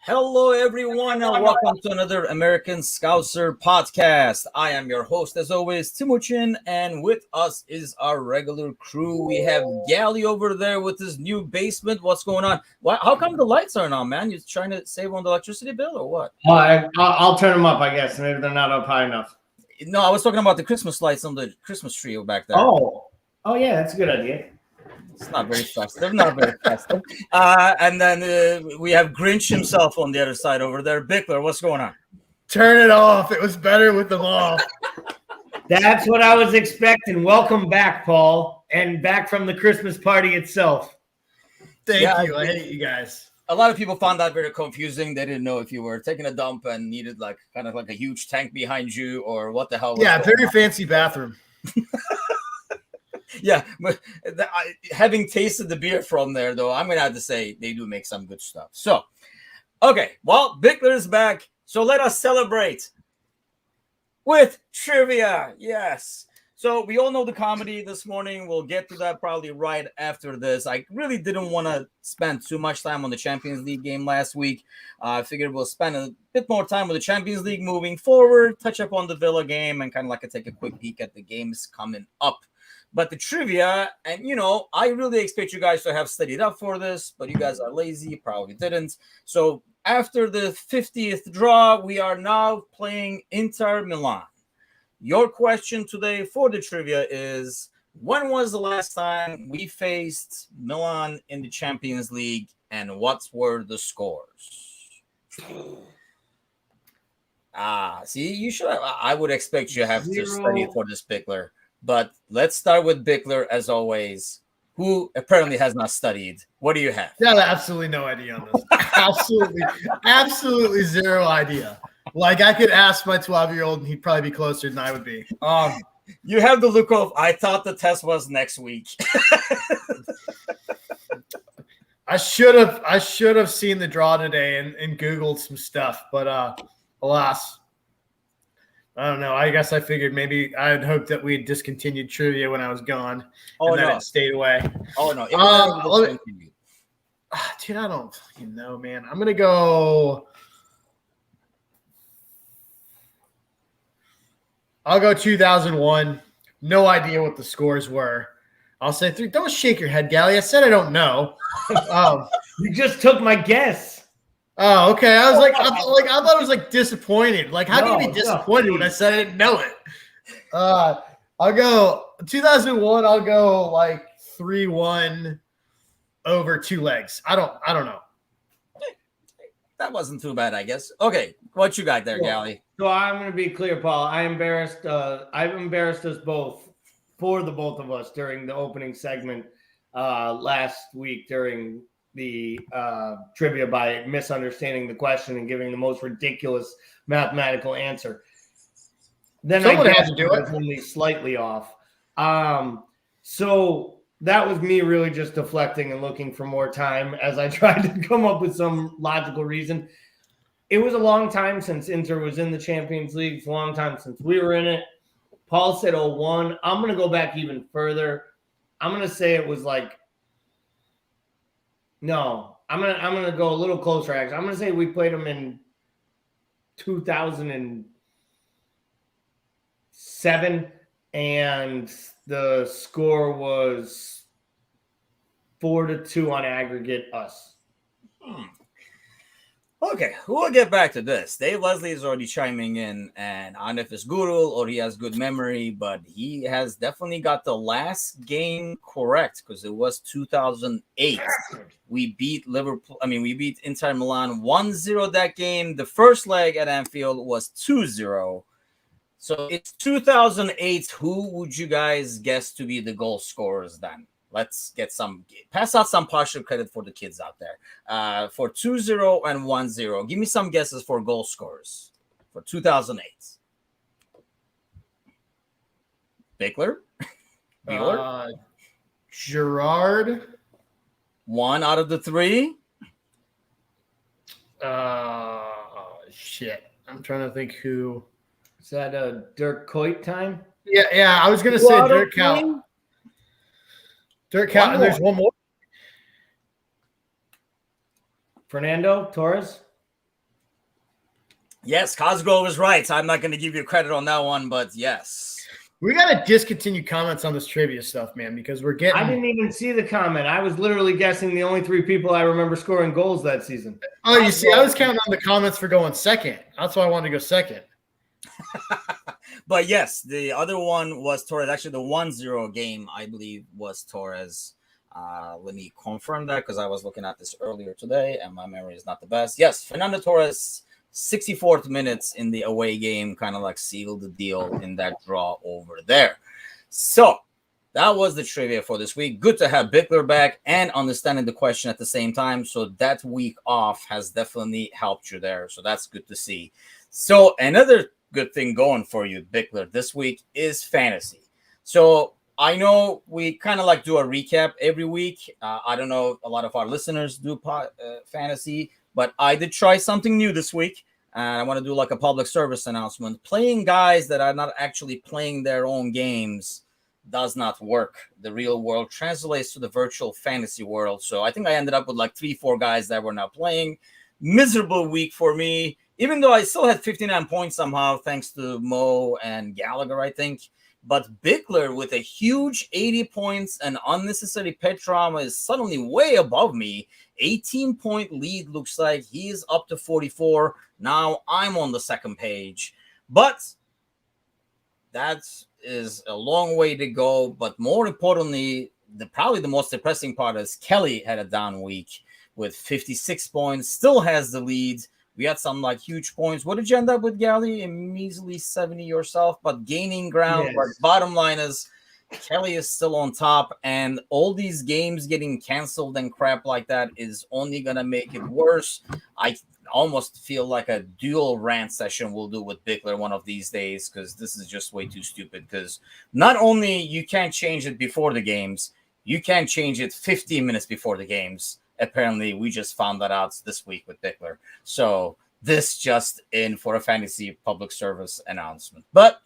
Hello, everyone, and welcome to another American Scouser podcast. I am your host, as always, Timuchin, and with us is our regular crew. We have Gally over there with his new basement. What's going on? How come the lights aren't on, man? You trying to save on the electricity bill or what? I'll turn them up, I guess. Maybe they're not up high enough. No, I was talking about the Christmas lights on the Christmas tree back there. Oh, yeah, that's a good idea. It's not very festive, not very festive. And then we have Grinch himself on the other side over there. Bickler, what's going on? Turn it off. It was better with them off. That's what I was expecting. Welcome back, Paul, and back from the Christmas party itself. Thank you. I hate you guys. A lot of people found that very confusing. They didn't know if you were taking a dump and needed kind of a huge tank behind you or what the hell. Yeah, very fancy bathroom. Yeah, but having tasted the beer from there, though, I'm going to have to say they do make some good stuff. So, okay, well, Bickler is back. So let us celebrate with trivia. Yes. So we all know the comedy this morning. We'll get to that probably right after this. I really didn't want to spend too much time on the Champions League game last week. I figured we'll spend a bit more time with the Champions League moving forward, touch up on the Villa game, and kind of take a quick peek at the games coming up. But the trivia, and I really expect you guys to have studied up for this, but you guys are lazy, probably didn't. So after the 50th draw, we are now playing Inter Milan. Your question today for the trivia is, when was the last time we faced Milan in the Champions League, and what were the scores? See, you should. I would expect you have to study for this, Bickler. But let's start with Bickler, as always, who apparently has not studied. What do you have? Yeah, absolutely no idea on this. absolutely zero idea. I could ask my 12-year-old, and he'd probably be closer than I would be. You have the look of, I thought the test was next week. I should have seen the draw today and Googled some stuff, but alas. I don't know. I guess I figured maybe I had hoped that we'd discontinued trivia when I was gone. Oh, and then it stayed away. Oh, no. Dude, I don't fucking know, man. I'm going to go. I'll go 2001. No idea what the scores were. I'll say 3. Don't shake your head, Gally. I said I don't know. You just took my guess. Oh, okay. I thought it was disappointed. How can you be disappointed when I said I didn't know it? I'll go 2001. I'll go 3-1 over 2 legs. I don't know. That wasn't too bad, I guess. Okay, what you got there, Gally? So I'm going to be clear, Paul. I've embarrassed us both, for the both of us, during the opening segment last week during the trivia by misunderstanding the question and giving the most ridiculous mathematical answer. Then someone I had to do it. Was only slightly off. So that was me really just deflecting and looking for more time as I tried to come up with some logical reason. It was a long time since Inter was in the Champions League. It's a long time since we were in it. Paul said 01. I'm going to go back even further. I'm going to say it was no, I'm gonna go a little closer. Actually, I'm gonna say we played them in 2007, and the score was 4-2 on aggregate. Us. Okay, we'll get back to this. Dave Leslie is already chiming in, and I don't know if it's Guru or he has good memory, but he has definitely got the last game correct because it was 2008. We beat Liverpool. We beat Inter Milan 1-0 that game. The first leg at Anfield was 2-0. So it's 2008. Who would you guys guess to be the goal scorers then? Let's pass out some partial credit for the kids out there. For 2-0 and 1-0. Give me some guesses for goal scorers for 2008. Bickler? Bueller? Gerard. 1 out of the 3. Shit. I'm trying to think who. Is that a Dirk Kuyt time? Yeah. I was going to say Dirk Kuyt. Dirk Kuyt, and there's one more. Fernando Torres? Yes, Cosgrove is right. I'm not going to give you credit on that one, but yes. We got to discontinue comments on this trivia stuff, man, because we're getting. I didn't even see the comment. I was literally guessing the only 3 people I remember scoring goals that season. Oh, you see, I was counting on the comments for going second. That's why I wanted to go second. But yes, the other one was Torres. Actually, the 1-0 game, I believe, was Torres. Let me confirm that because I was looking at this earlier today and my memory is not the best. Yes, Fernando Torres, 64th minutes in the away game, kind of like sealed the deal in that draw over there. So that was the trivia for this week. Good to have Bickler back and understanding the question at the same time. So that week off has definitely helped you there. So that's good to see. So another good thing going for you, Bickler, this week is fantasy. So I know we kind of like do a recap every week. I don't know if a lot of our listeners do fantasy, but I did try something new this week. And I want to do like a public service announcement. Playing guys that are not actually playing their own games does not work. The real world translates to the virtual fantasy world. So I think I ended up with like 3-4 guys that were not playing. Miserable week for me, even though I still had 59 points somehow, thanks to Mo and Gallagher, I think. But Bickler with a huge 80 points and unnecessary pet trauma is suddenly way above me. 18-point lead looks like he's up to 44. Now I'm on the second page. But that is a long way to go. But more importantly, probably the most depressing part is Kelly had a down week with 56 points, still has the lead. We had some like huge points. What did you end up with, Gally? A measly 70 yourself, but gaining ground. Yes. But bottom line is Kelly is still on top, and all these games getting canceled and crap like that is only going to make it worse. I almost feel like a dual rant session we'll do with Bickler one of these days because this is just way too stupid because not only you can't change it before the games, you can't change it 15 minutes before the games. Apparently, we just found that out this week with Bickler. So this just in for a fantasy public service announcement. But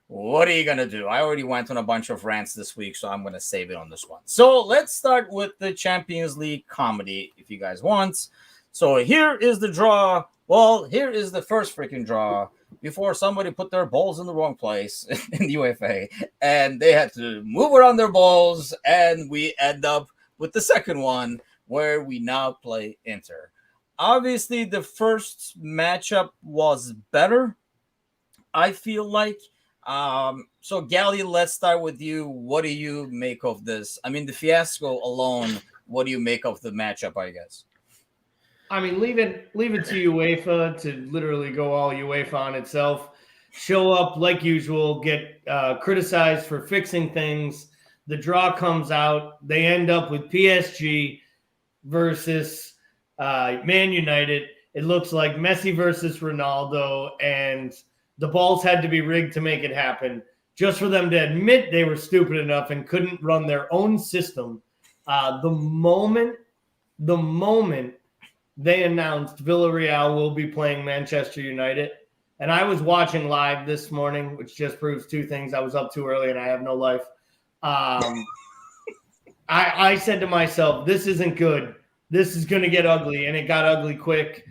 what are you going to do? I already went on a bunch of rants this week, so I'm going to save it on this one. So let's start with the Champions League comedy, if you guys want. So here is the draw. Well, here is the first freaking draw before somebody put their balls in the wrong place in the UEFA. And they had to move around their balls, and we end up with the second one, where we now play Inter. Obviously, the first matchup was better, I feel like. So, Gally, let's start with you. What do you make of this? I mean, the fiasco alone, what do you make of the matchup, I guess? I mean, leave it to UEFA to literally go all UEFA on itself. Show up like usual, get criticized for fixing things. The draw comes out. They end up with PSG versus Man United. It looks like Messi versus Ronaldo, and the balls had to be rigged to make it happen. Just for them to admit they were stupid enough and couldn't run their own system. The moment they announced Villarreal will be playing Manchester United, and I was watching live this morning, which just proves 2 things. I was up too early and I have no life. I said to myself, this isn't good. This is going to get ugly, and it got ugly quick.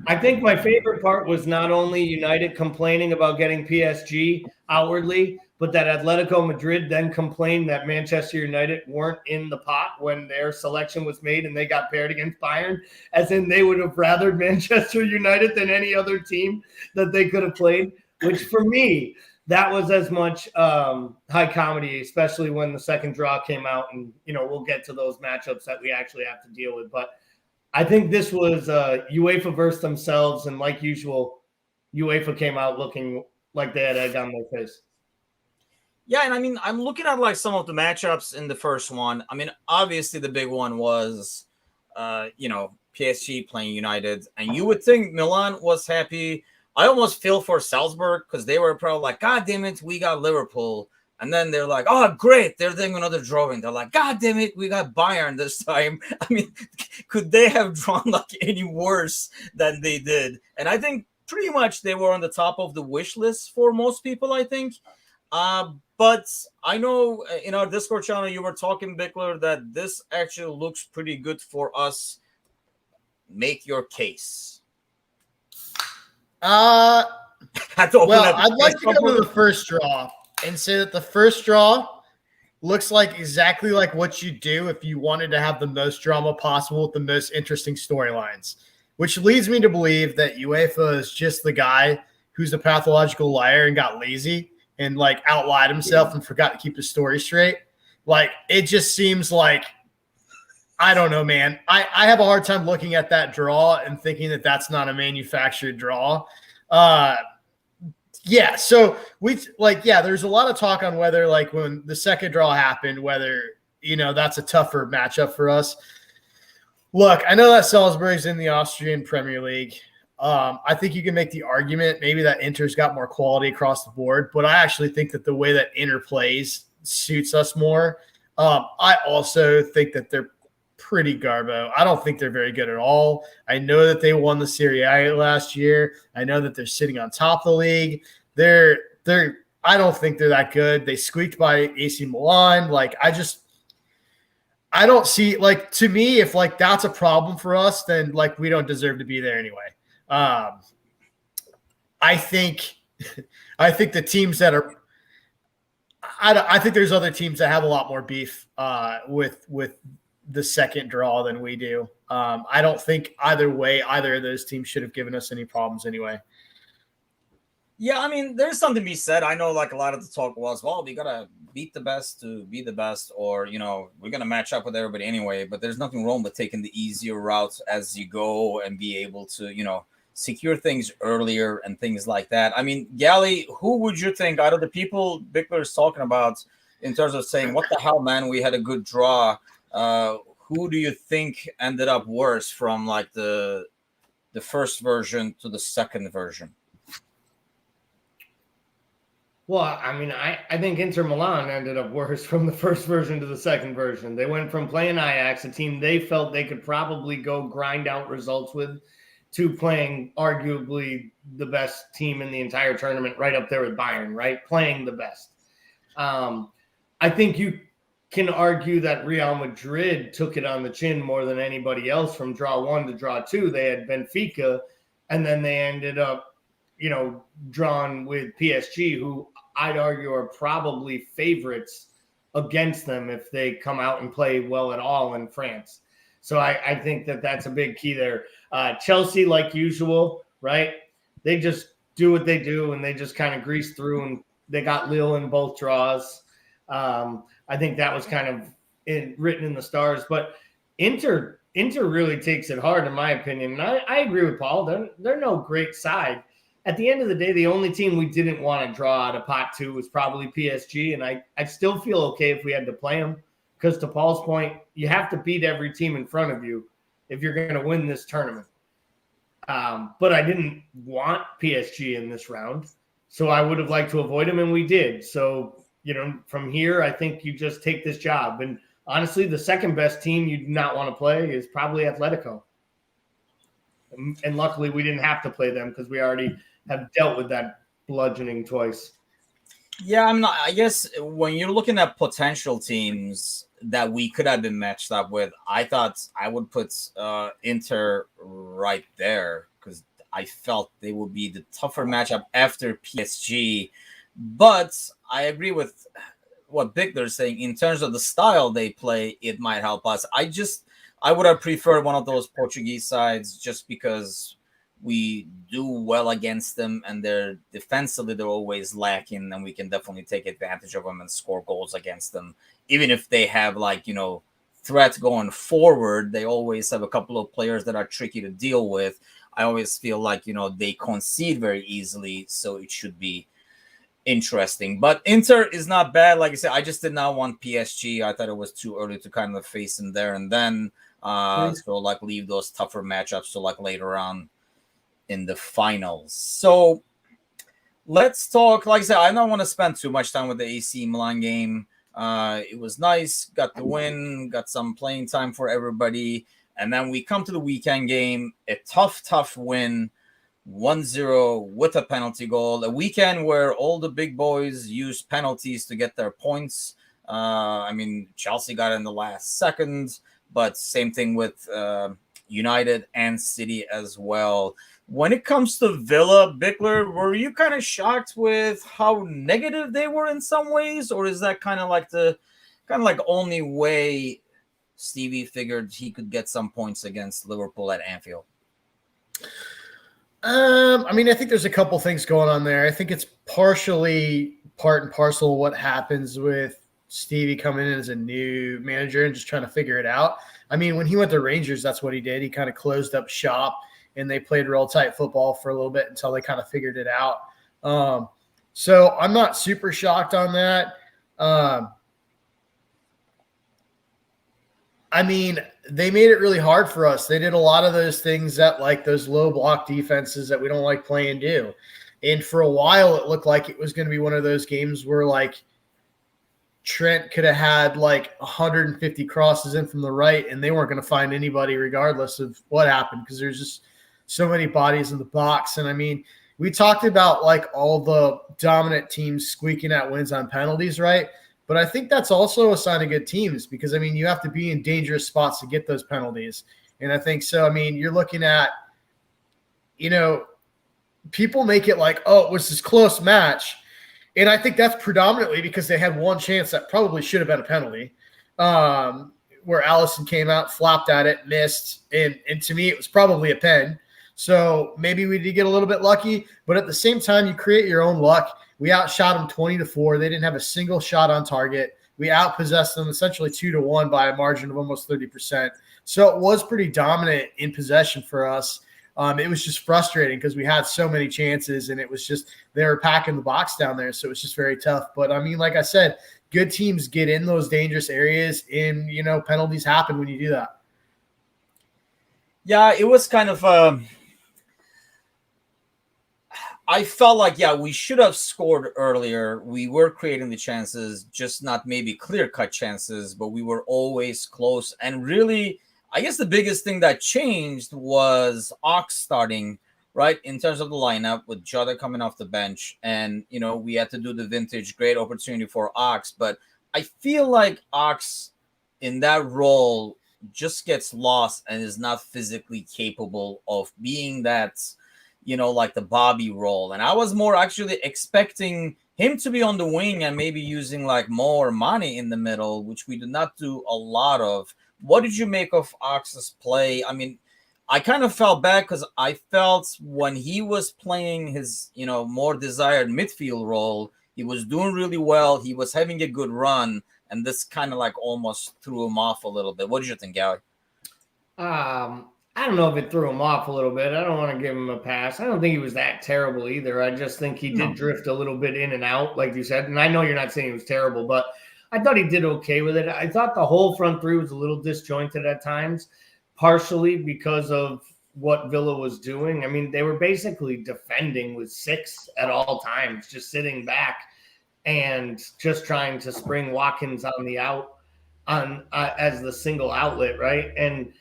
I think my favorite part was not only United complaining about getting PSG outwardly, but that Atletico Madrid then complained that Manchester United weren't in the pot when their selection was made and they got paired against Bayern, as in they would have rathered Manchester United than any other team that they could have played, which for me, that was as much high comedy, especially when the second draw came out. And, we'll get to those matchups that we actually have to deal with. But I think this was UEFA versus themselves. And like usual, UEFA came out looking like they had egg on their face. Yeah, and I mean, I'm looking at like some of the matchups in the first one. I mean, obviously the big one was, PSG playing United. And you would think Milan was happy. I almost feel for Salzburg because they were probably like, God damn it, we got Liverpool. And then they're like, oh, great, they're doing another drawing. They're like, God damn it, we got Bayern this time. I mean, could they have drawn like any worse than they did? And I think pretty much they were on the top of the wish list for most people, I think. But I know in our Discord channel, you were talking, Bickler, that this actually looks pretty good for us. Make your case. Had to open Well, up I'd like to go to the the first draw and say that the first draw looks like exactly like what you do if you wanted to have the most drama possible with the most interesting storylines, which leads me to believe that UEFA is just the guy who's a pathological liar and got lazy and like outlied himself and forgot to keep his story straight. Like, it just seems like, I don't know, man. I have a hard time looking at that draw and thinking that that's not a manufactured draw. Yeah, so there's a lot of talk on whether, like, when the second draw happened, whether, that's a tougher matchup for us. Look, I know that Salzburg's in the Austrian Premier League. I think you can make the argument maybe that Inter's got more quality across the board, but I actually think that the way that Inter plays suits us more. I also think that they're pretty garbo. I don't think they're very good at all. I know that they won the Serie A last year. I know that they're sitting on top of the league. I don't think they're that good. They squeaked by AC Milan. Like, I don't see, like, to me, if like that's a problem for us, then like we don't deserve to be there anyway. I think the teams that are, I think there's other teams that have a lot more beef with the second draw than we do. I don't think either of those teams should have given us any problems anyway. Yeah, I mean, there's something to be said. I know, like, a lot of the talk was, well, we gotta beat the best to be the best, or we're gonna match up with everybody anyway. But there's nothing wrong with taking the easier routes as you go and be able to, secure things earlier and things like that. I mean, Gally, who would you think out of the people Bickler is talking about in terms of saying, what the hell, man, we had a good draw? Who do you think ended up worse from like the first version to the second version? Well, I mean, I think Inter Milan ended up worse from the first version to the second version. They went from playing Ajax, a team they felt they could probably go grind out results with, to playing arguably the best team in the entire tournament, right up there with Bayern, right? Playing the best. I think you can argue that Real Madrid took it on the chin more than anybody else from draw one to draw two. They had Benfica, and then they ended up, drawn with PSG, who I'd argue are probably favorites against them if they come out and play well at all in France. So I think that that's a big key there. Chelsea, like usual, right? They just do what they do, and they just kind of grease through, and they got Lille in both draws. I think that was kind of written in the stars. But Inter really takes it hard, in my opinion. And I agree with Paul. They're no great side. At the end of the day, the only team we didn't want to draw out of pot two was probably PSG, and I still feel okay if we had to play them, because to Paul's point, you have to beat every team in front of you if you're going to win this tournament. But I didn't want PSG in this round, so I would have liked to avoid them, and we did. So, from here, I think you just take this job. And honestly, the second best team you do not want to play is probably Atletico. And luckily, we didn't have to play them because we already have dealt with that bludgeoning twice. Yeah, I guess when you're looking at potential teams that we could have been matched up with, I thought I would put Inter right there because I felt they would be the tougher matchup after PSG. But I agree with what Bickler's saying in terms of the style they play. It might help us. I would have preferred one of those Portuguese sides just because we do well against them, and they're defensively they're always lacking, and we can definitely take advantage of them and score goals against them. Even if they have threats going forward, they always have a couple of players that are tricky to deal with. I always feel like they concede very easily, so it should be interesting. But Inter is not bad. Like I said, I just did not want PSG. I thought it was too early to kind of face them there and then. So leave those tougher matchups to later on in the finals. So let's talk. Like I said, I don't want to spend too much time with the AC Milan game. It was nice, got the win, got some playing time for everybody, and then we come to the weekend game, a tough win, 1-0 with a penalty goal. A weekend where all the big boys use penalties to get their points. Chelsea got in the last second, but same thing with United and City as well. When it comes to Villa, Bickler, were you kind of shocked with how negative they were in some ways, or is that kind of like only way Stevie figured he could get some points against Liverpool at Anfield? I mean, I think there's a couple things going on there. I think it's partially part and parcel of what happens with Stevie coming in as a new manager and just trying to figure it out. I mean, when he went to Rangers, that's what he did. He kind of closed up shop and they played real tight football for a little bit until they kind of figured it out. So I'm not super shocked on that. I mean, they made it really hard for us. They did a lot of those things that like those low block defenses that we don't like playing do. And for a while, it looked like it was going to be one of those games where like Trent could have had like 150 crosses in from the right and they weren't going to find anybody regardless of what happened because there's just so many bodies in the box. And I mean, we talked about like all the dominant teams squeaking out wins on penalties, right? But I think that's also a sign of good teams because, I mean, you have to be in dangerous spots to get those penalties. And I think so. I mean, you're looking at, people make it like, oh, it was this close match. And I think that's predominantly because they had one chance that probably should have been a penalty where Allison came out, flopped at it, missed. And to me, it was probably a pen. So maybe we did get a little bit lucky. But at the same time, you create your own luck. We outshot them 20-4. They didn't have a single shot on target. We outpossessed them essentially 2-1 by a margin of almost 30%. So it was pretty dominant in possession for us. It was just frustrating because we had so many chances and it was just they were packing the box down there. So it was just very tough. But, I mean, like I said, good teams get in those dangerous areas and, penalties happen when you do that. Yeah, it was kind of I felt like, we should have scored earlier. We were creating the chances, just not maybe clear-cut chances, but we were always close. And really, I guess the biggest thing that changed was Ox starting, right, in terms of the lineup with Jota coming off the bench. And, we had to do the vintage, great opportunity for Ox. But I feel like Ox in that role just gets lost and is not physically capable of being that – like the Bobby role. And I was more actually expecting him to be on the wing and maybe using like more money in the middle, which we did not do a lot of. What did you make of Ox's play? I mean, I kind of felt bad because I felt when he was playing his, more desired midfield role, he was doing really well. He was having a good run. And this kind of like almost threw him off a little bit. What did you think, Gally? I don't know if it threw him off a little bit. I don't want to give him a pass. I don't think he was that terrible either. I just think he did drift a little bit in and out, like you said. And I know you're not saying he was terrible, but I thought he did okay with it. I thought the whole front three was a little disjointed at times, partially because of what Villa was doing. I mean, they were basically defending with 6 at all times, just sitting back and just trying to spring Watkins on the out as the single outlet, right? And,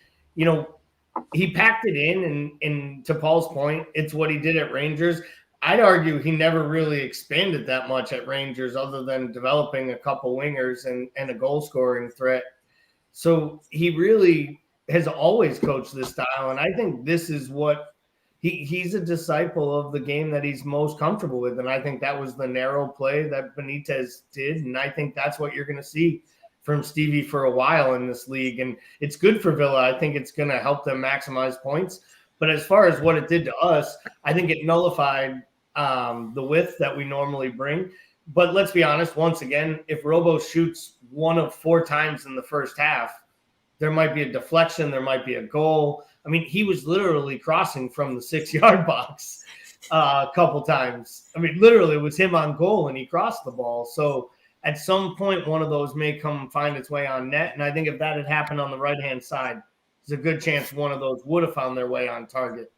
he packed it in, and to Paul's point, it's what he did at Rangers. I'd argue he never really expanded that much at Rangers other than developing a couple wingers and a goal-scoring threat. So he really has always coached this style, and I think this is what he's a disciple of the game that he's most comfortable with, and I think that was the narrow play that Benitez did, and I think that's what you're going to see from Stevie for a while in this league. And it's good for Villa. I think it's going to help them maximize points. But as far as what it did to us, I think it nullified the width that we normally bring. But let's be honest, once again, if Robo shoots 1 of 4 times in the first half, there might be a deflection, there might be a goal. I mean, he was literally crossing from the 6-yard box a couple times. I mean, literally it was him on goal and he crossed the ball. So at some point, one of those may come find its way on net. And I think if that had happened on the right-hand side, there's a good chance one of those would have found their way on target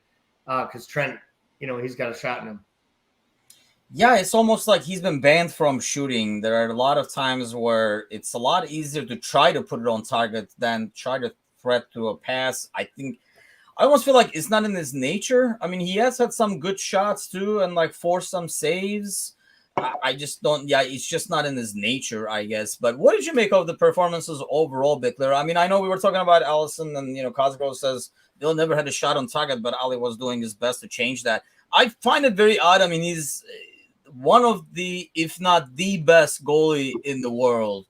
because Trent, he's got a shot in him. Yeah, it's almost like he's been banned from shooting. There are a lot of times where it's a lot easier to try to put it on target than try to threat to a pass. I almost feel like it's not in his nature. I mean, he has had some good shots too and like forced some saves. I just don't, it's just not in his nature, I guess. But what did you make of the performances overall, Bickler? I mean, I know we were talking about Allison and, Cosgrove says He'll never had a shot on target, but Ali was doing his best to change that. I find it very odd. I mean, he's one of the, if not the best goalie in the world.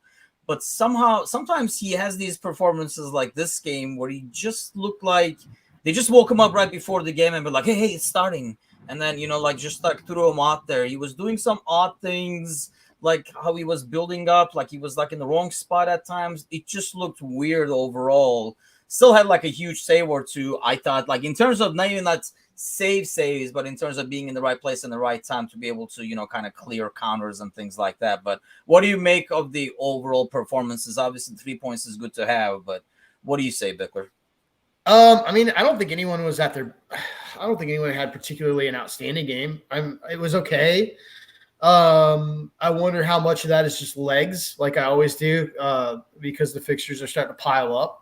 But somehow, sometimes he has these performances like this game where he just looked like they just woke him up right before the game and be like, hey, it's starting. And then, like just like threw him out there. He was doing some odd things, like how he was building up, like he was like in the wrong spot at times. It just looked weird overall. Still had like a huge save or two, I thought, like in terms of not even that saves, but in terms of being in the right place in the right time to be able to, kind of clear counters and things like that. But what do you make of the overall performances? Obviously, 3 points is good to have, but what do you say, Bickler? I mean, I don't think anyone had particularly an outstanding game. It was okay. I wonder how much of that is just legs, like I always do, because the fixtures are starting to pile up.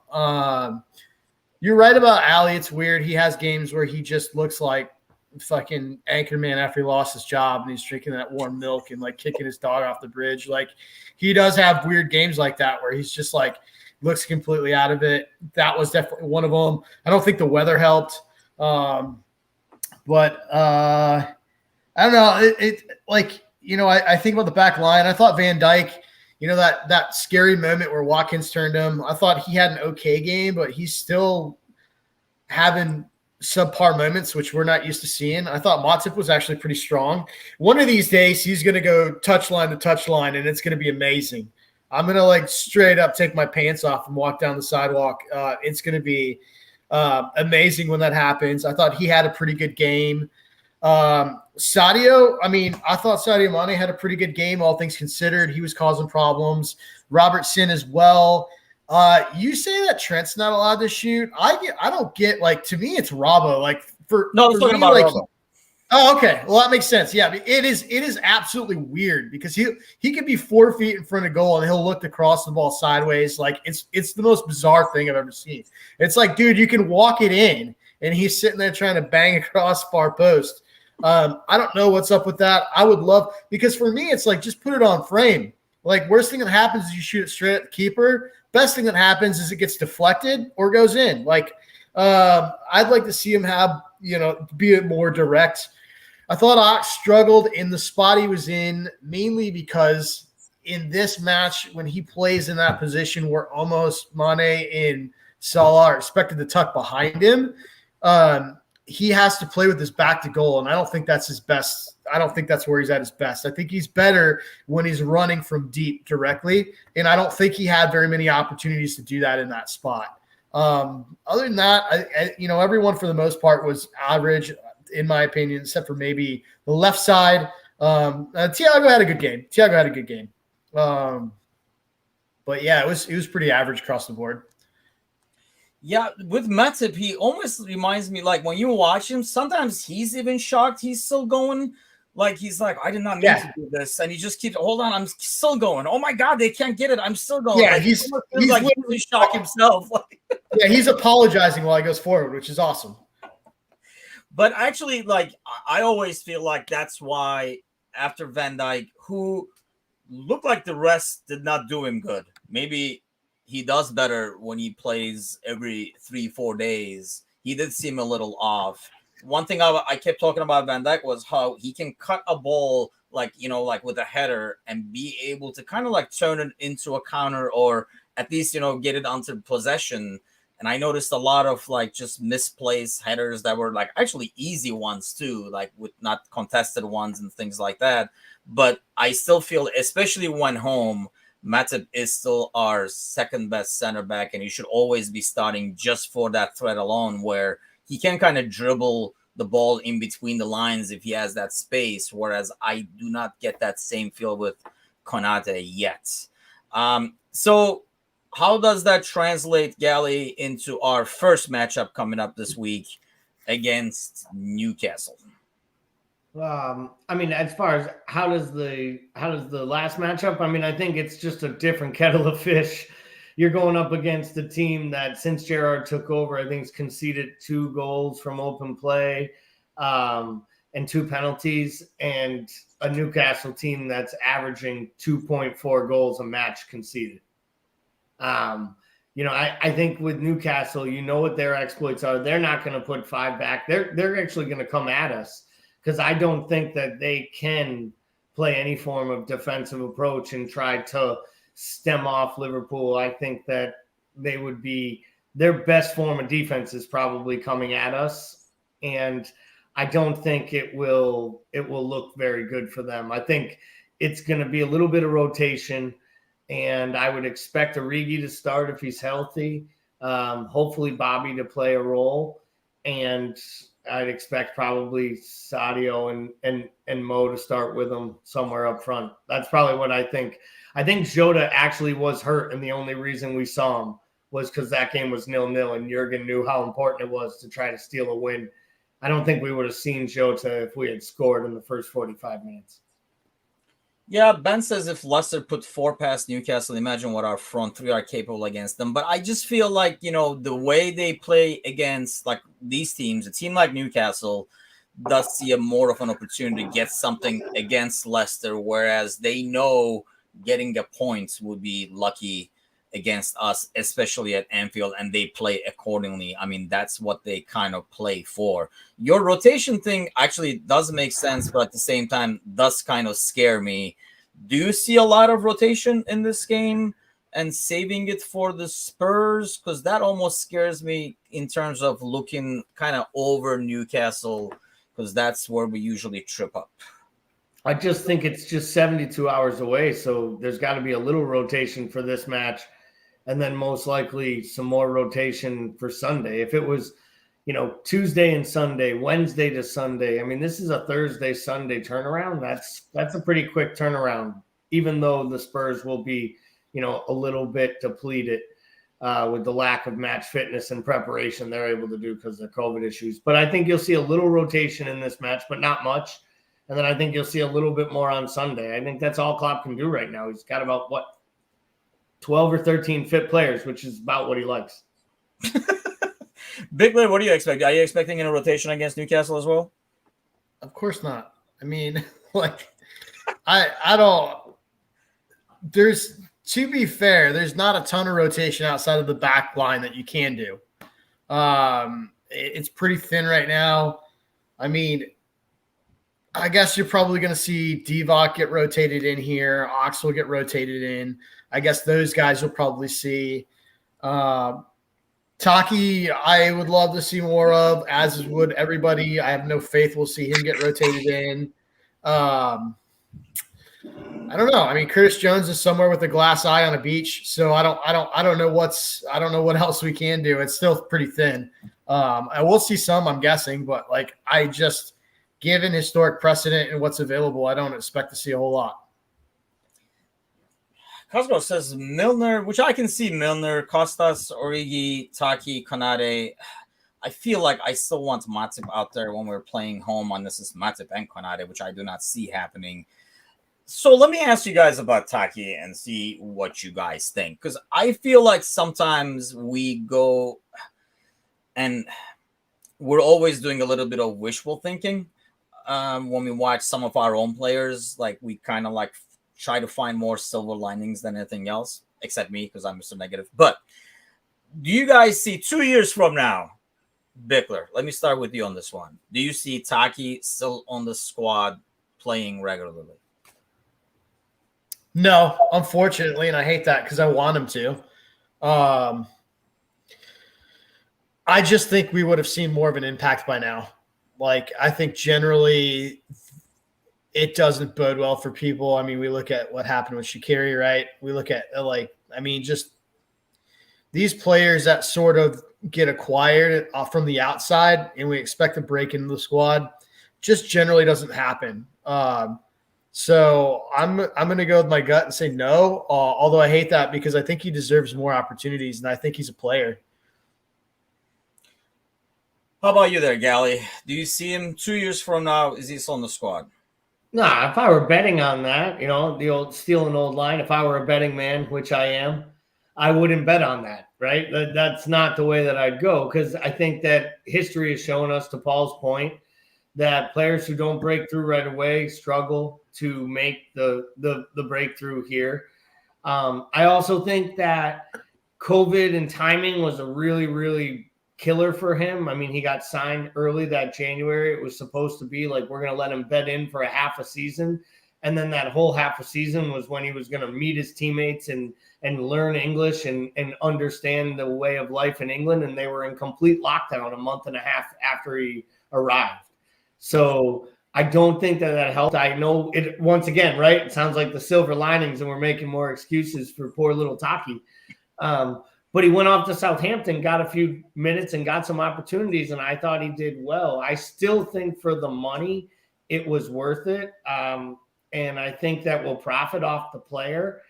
You're right about Ali. It's weird. He has games where he just looks like fucking Anchorman after he lost his job and he's drinking that warm milk and like kicking his dog off the bridge. Like he does have weird games like that where he's just like looks completely out of it. That was definitely one of them. I don't think the weather helped. But I don't know. I think about the back line. I thought Van Dijk, that scary moment where Watkins turned him, I thought he had an okay game, but he's still having subpar moments, which we're not used to seeing. I thought Matip was actually pretty strong. One of these days, he's going to go touchline to touchline, and it's going to be amazing. I'm going to like straight up take my pants off and walk down the sidewalk. It's going to be amazing when that happens. I thought he had a pretty good game. Sadio, I thought Sadio Mane had a pretty good game, all things considered. He was causing problems. Robertson as well. You say that Trent's not allowed to shoot. I don't get, like, to me it's Robbo. Like I was talking about Robbo. Oh, okay. Well, that makes sense. Yeah, it is absolutely weird because he could be 4 feet in front of goal and he'll look to cross the ball sideways. Like it's the most bizarre thing I've ever seen. It's like, dude, you can walk it in and he's sitting there trying to bang across far post. I don't know what's up with that. I would love, because for me, it's like, just put it on frame. Like, worst thing that happens is you shoot it straight at the keeper. Best thing that happens is it gets deflected or goes in. Like, I'd like to see him have, be more direct. I thought Ox struggled in the spot he was in, mainly because in this match, when he plays in that position where almost Mane and Salah are expected to tuck behind him, he has to play with his back to goal, and I don't think that's his best. I don't think that's where he's at his best. I think he's better when he's running from deep directly, and I don't think he had very many opportunities to do that in that spot. Other than that, everyone for the most part was average, in my opinion, except for maybe the left side. Thiago had a good game. But yeah, it was pretty average across the board. Yeah, with Matip, he almost reminds me, like, when you watch him, sometimes he's even shocked he's still going. Like, he's like, I did not mean to do this. And he just keeps, hold on, I'm still going. Oh, my God, they can't get it. I'm still going. Yeah, like, he's like he's in shock himself. Yeah, he's apologizing while he goes forward, which is awesome. But actually, like, I always feel like that's why after Van Dijk, who looked like the rest did not do him good. Maybe he does better when he plays every 3-4 days. He did seem a little off. One thing I kept talking about Van Dijk was how he can cut a ball like with a header and be able to kind of like turn it into a counter or at least, get it onto possession. And I noticed a lot of like just misplaced headers that were like actually easy ones too, like with not contested ones and things like that. But I still feel, especially when home, Matip is still our second best center back, and he should always be starting just for that threat alone, where he can kind of dribble the ball in between the lines if he has that space, whereas I do not get that same feel with Konate yet. So how does that translate, Gally, into our first matchup coming up this week against Newcastle? As far as how does the last matchup? I think it's just a different kettle of fish. You're going up against a team that since Gerrard took over, I think has conceded 2 goals from open play, and 2 penalties, and a Newcastle team that's averaging 2.4 goals a match conceded. I think with Newcastle, what their exploits are. They're not going to put 5 back. They're actually going to come at us because I don't think that they can play any form of defensive approach and try to stem off Liverpool. I think that they would be their best form of defense is probably coming at us, and I don't think it will look very good for them. I think it's going to be a little bit of rotation. And I would expect Origi to start if he's healthy. Hopefully Bobby to play a role. And I'd expect probably Sadio and Mo to start with him somewhere up front. That's probably what I think. I think Jota actually was hurt, and the only reason we saw him was because that game was 0-0, and Jurgen knew how important it was to try to steal a win. I don't think we would have seen Jota if we had scored in the first 45 minutes. Yeah, Ben says if Leicester put 4 past Newcastle, imagine what our front 3 are capable against them. But I just feel like, the way they play against like these teams, a team like Newcastle does see a more of an opportunity to get something against Leicester, whereas they know getting a point would be lucky against us, especially at Anfield, and they play accordingly. I mean, that's what they kind of play for. Your rotation thing actually does make sense, but at the same time does kind of scare me. Do you see a lot of rotation in this game and saving it for the Spurs? Because that almost scares me in terms of looking kind of over Newcastle, because that's where we usually trip up. I just think it's just 72 hours away, so there's got to be a little rotation for this match. And then most likely some more rotation for Sunday. If it was, Tuesday and Sunday, Wednesday to Sunday, I mean, this is a Thursday, Sunday turnaround. That's a pretty quick turnaround, even though the Spurs will be, a little bit depleted with the lack of match fitness and preparation they're able to do because of COVID issues. But I think you'll see a little rotation in this match, but not much. And then I think you'll see a little bit more on Sunday. I think that's all Klopp can do right now. He's got about 12 or 13 fit players, which is about what he likes. Bigler, what do you expect? Are you expecting a rotation against Newcastle as well? Of course not. I mean, I don't. To be fair, there's not a ton of rotation outside of the back line that you can do. It's pretty thin right now. I mean, I guess you're probably going to see Divock get rotated in here. Ox will get rotated in. I guess those guys will probably see. Taki, I would love to see more of, as would everybody. I have no faith we'll see him get rotated in. I don't know. I mean, Curtis Jones is somewhere with a glass eye on a beach, so I don't know what else we can do. It's still pretty thin. I will see some, I'm guessing, but given historic precedent and what's available, I don't expect to see a whole lot. Cosgrove says Milner, which I can see Milner, Costas, Origi, Taki, Konate. I feel like I still want Matip out there when we're playing home on this is Matip and Konate, which I do not see happening. So let me ask you guys about Taki and see what you guys think. Because I feel like sometimes we go and we're always doing a little bit of wishful thinking. When we watch some of our own players, we kind of try to find more silver linings than anything else, except me because I'm Mr. Negative. But do you guys see 2 years from now, Bickler, let me start with you on this one. Do you see Taki still on the squad playing regularly? No, unfortunately, and I hate that because I want him to. I just think we would have seen more of an impact by now. I think generally it doesn't bode well for people. I mean, we look at what happened with Shaqiri, right? We look at just these players that sort of get acquired from the outside and we expect to break into the squad just generally doesn't happen. So I'm going to go with my gut and say no, although I hate that because I think he deserves more opportunities and I think he's a player. How about you there, Gally? Do you see him 2 years from now? Is he still on the squad? Nah, if I were betting on that, the old steal an old line, if I were a betting man, which I am, I wouldn't bet on that, right? That's not the way that I'd go because I think that history has shown us, to Paul's point, that players who don't break through right away struggle to make the breakthrough here. I also think that COVID and timing was a really, really killer for him. I mean, he got signed early that January. It was supposed to be like, we're going to let him bed in for a half a season. And then that whole half a season was when he was going to meet his teammates and learn English and understand the way of life in England. And they were in complete lockdown a month and a half after he arrived. So I don't think that helped. I know it once again, right? It sounds like the silver linings and we're making more excuses for poor little Taki. But he went off to Southampton, got a few minutes and got some opportunities. And I thought he did well. I still think for the money, it was worth it. And I think that will profit off the player.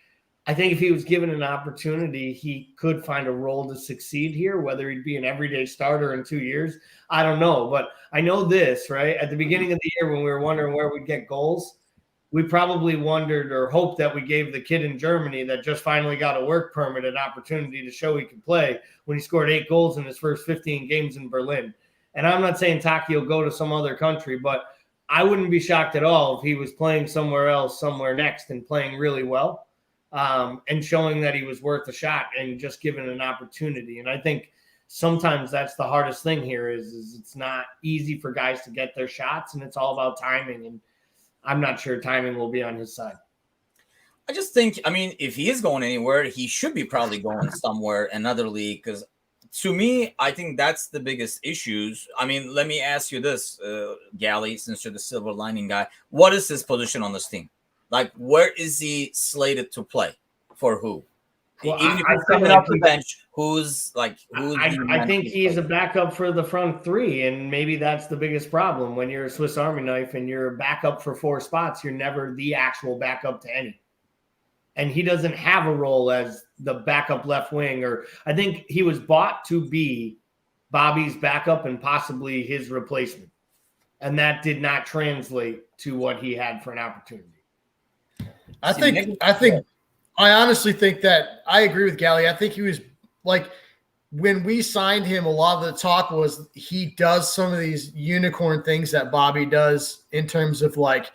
I think if he was given an opportunity, he could find a role to succeed here, whether he'd be an everyday starter in 2 years. I don't know. But I know this, right? At the beginning of the year when we were wondering where we'd get goals, we probably wondered or hoped that we gave the kid in Germany that just finally got a work permit an opportunity to show he could play when he scored 8 goals in his first 15 games in Berlin. And I'm not saying Taki will go to some other country, but I wouldn't be shocked at all if he was playing somewhere else, somewhere next, and playing really well, and showing that he was worth a shot and just given an opportunity. And I think sometimes that's the hardest thing here is it's not easy for guys to get their shots, and it's all about timing. And I'm not sure timing will be on his side. I just think, I mean, if he is going anywhere, he should be probably going somewhere, another league, because to me, I think that's the biggest issues. I mean, let me ask you this, Gally, since you're the silver lining guy. What is his position on this team? Like, where is he slated to play? For who? Well, even if he's coming off the bench, I think he's a backup for the front three, and maybe that's the biggest problem. When you're a Swiss Army knife and you're a backup for 4 spots, you're never the actual backup to any. And he doesn't have a role as the backup left wing, or I think he was bought to be Bobby's backup and possibly his replacement. And that did not translate to what he had for an opportunity. I honestly think that I agree with Gally. I think he was like, when we signed him, a lot of the talk was he does some of these unicorn things that Bobby does in terms of like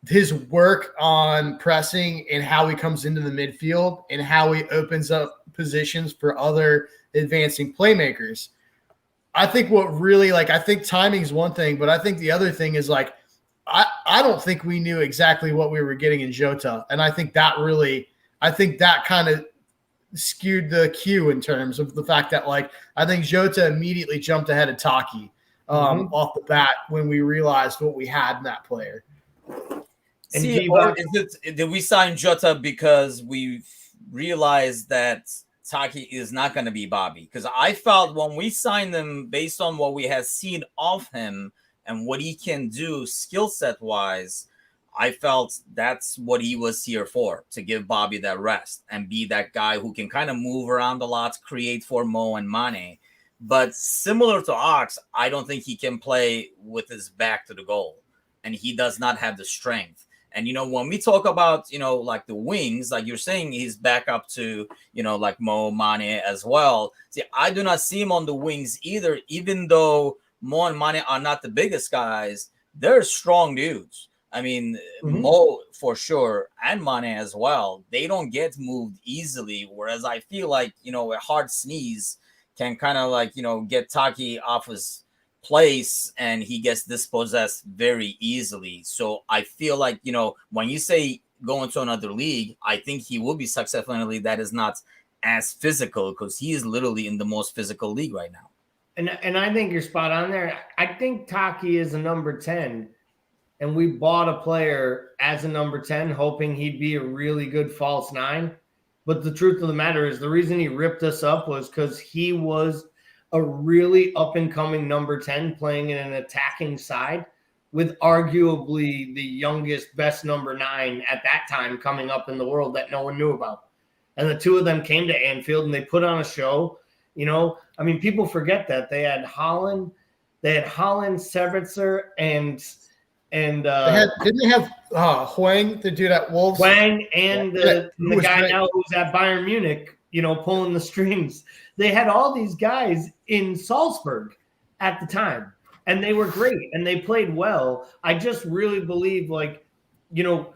his work on pressing and how he comes into the midfield and how he opens up positions for other advancing playmakers. I think what really, like, I think timing is one thing, but I think the other thing is like, I don't think we knew exactly what we were getting in Jota. And I think that kind of skewed the cue in terms of the fact that, like, I think Jota immediately jumped ahead of Taki off the bat when we realized what we had in that player. And did we sign Jota because we realized that Taki is not going to be Bobby? Because I felt when we signed him, based on what we had seen of him and what he can do skill set wise, I felt that's what he was here for, to give Bobby that rest and be that guy who can kind of move around a lot, create for Mo and Mane. But similar to Ox, I don't think he can play with his back to the goal, and he does not have the strength. And, you know, when we talk about, you know, like the wings, like you're saying, he's back up to, you know, like Mo, Mane as well. See, I do not see him on the wings either, even though Mo and Mane are not the biggest guys. They're strong dudes. I mean, Mo for sure, and Mane as well. They don't get moved easily, whereas I feel like, you know, a hard sneeze can kind of like, you know, get Taki off his place and he gets dispossessed very easily. So I feel like, you know, when you say go into another league, I think he will be successful in a league that is not as physical, because he is literally in the most physical league right now. And I think you're spot on there. I think Taki is a number 10, and we bought a player as a number 10 hoping he'd be a really good false 9. But the truth of the matter is the reason he ripped us up was because he was a really up-and-coming number 10 playing in an attacking side with arguably the youngest, best number 9 at that time coming up in the world that no one knew about. And the two of them came to Anfield and they put on a show. You know, I mean, people forget that. They had Holland, Savitzer, and didn't they have Hwang, the dude at Wolves? Hwang and the guy great. Now who's at Bayern Munich, you know, pulling the strings. They had all these guys in Salzburg at the time, and they were great, and they played well. I just really believe, like, you know,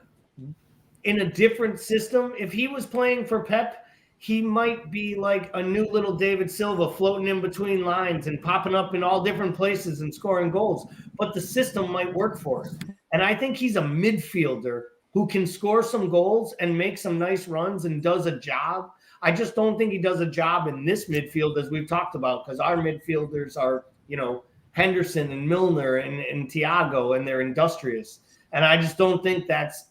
in a different system, if he was playing for Pep, he might be like a new little David Silva floating in between lines and popping up in all different places and scoring goals, but the system might work for it. And I think he's a midfielder who can score some goals and make some nice runs and does a job. I just don't think he does a job in this midfield, as we've talked about, because our midfielders are, Henderson and Milner and Thiago, and they're industrious. And I just don't think that's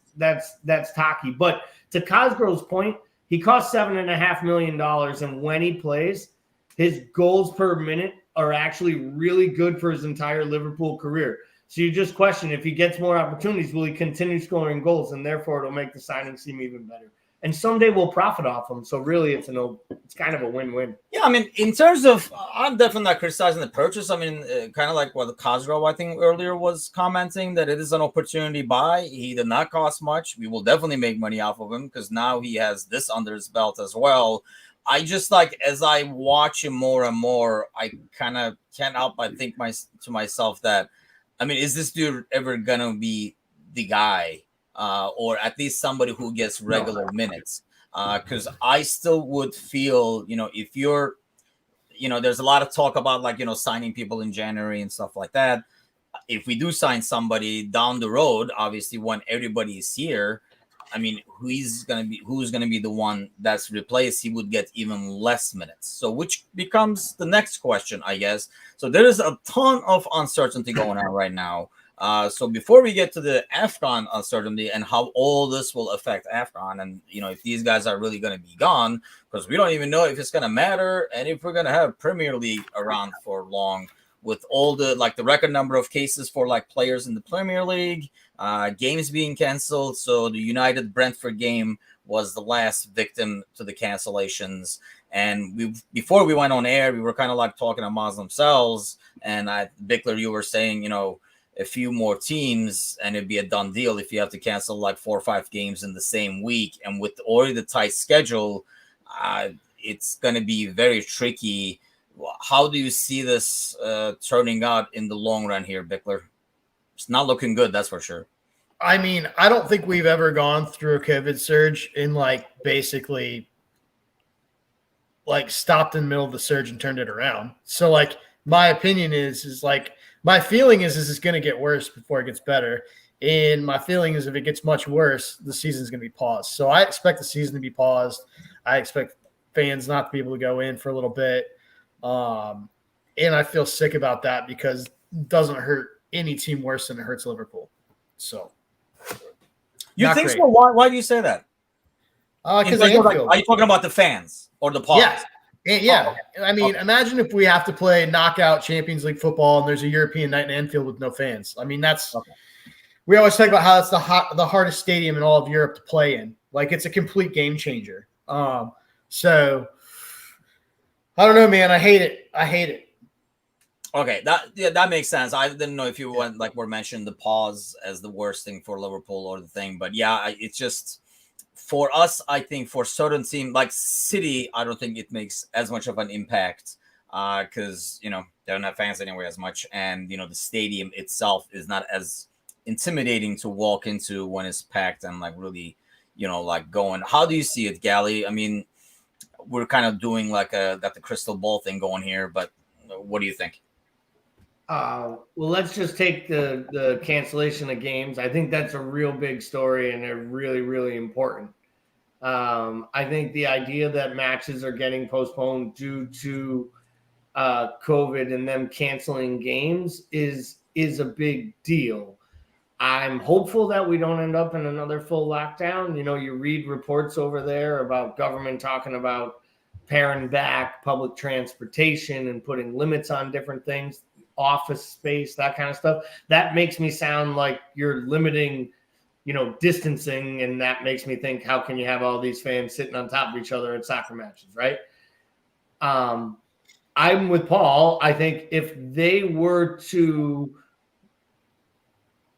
Taki. But to Cosgrove's point, he costs $7.5 million, and when he plays, his goals per minute are actually really good for his entire Liverpool career. So you just question, if he gets more opportunities, will he continue scoring goals? And therefore, it'll make the signing seem even better. And someday we'll profit off him. So really, it's kind of a win-win. Yeah, I mean, in terms of, I'm definitely not criticizing the purchase. I mean, kind of like what Cosgrove, I think, earlier was commenting, that it is an opportunity buy. He did not cost much. We will definitely make money off of him because now he has this under his belt as well. I just as I watch him more and more, I kind of can't help but think to myself that, I mean, is this dude ever going to be the guy? Or at least somebody who gets regular minutes. Because I still would feel, if you're, there's a lot of talk about signing people in January and stuff like that. If we do sign somebody down the road, obviously when everybody is here, I mean, who's gonna be the one that's replaced? He would get even less minutes. So which becomes the next question, I guess. So there is a ton of uncertainty going on right now. So before we get to the AFCON uncertainty and how all this will affect AFCON, and if these guys are really going to be gone, because we don't even know if it's going to matter and if we're going to have Premier League around for long, with all the the record number of cases for players in the Premier League, games being canceled. So the United Brentford game was the last victim to the cancellations. And before we went on air, we were kind of talking amongst themselves. And Bickler, you were saying, a few more teams and it'd be a done deal if you have to cancel 4 or 5 games in the same week. And with already the tight schedule, it's going to be very tricky. How do you see this turning out in the long run here, Bickler? It's not looking good, that's for sure. I mean, I don't think we've ever gone through a COVID surge in basically stopped in the middle of the surge and turned it around. So my opinion is my feeling is it's going to get worse before it gets better. And my feeling is if it gets much worse, the season's going to be paused. So I expect the season to be paused. I expect fans not to be able to go in for a little bit. And I feel sick about that because it doesn't hurt any team worse than it hurts Liverpool. So you think so? Why do you say that? Because are you talking about the fans or the pause? Yeah. Yeah, I mean, imagine if we have to play knockout Champions League football and there's a European night in Anfield with no fans. I mean, we always talk about how it's the hardest stadium in all of Europe to play in. It's a complete game changer. So I don't know, man. I hate it. Okay, that makes sense. I didn't know if you went we're mentioning the pause as the worst thing for Liverpool or the thing, but yeah, it's just. For us, I think for certain teams like City, I don't think it makes as much of an impact because, they're not fans anyway as much. And, the stadium itself is not as intimidating to walk into when it's packed and really, going. How do you see it, Gally? I mean, we're kind of doing got the crystal ball thing going here, but what do you think? Well, let's just take the cancellation of games. I think that's a real big story and they're really, really important. I think the idea that matches are getting postponed due to COVID and them canceling games is a big deal. I'm hopeful that we don't end up in another full lockdown. You read reports over there about government talking about paring back public transportation and putting limits on different things. Office space, that kind of stuff. That makes me sound like you're limiting, distancing. And that makes me think, how can you have all these fans sitting on top of each other at soccer matches, right? I'm with Paul. I think if they were to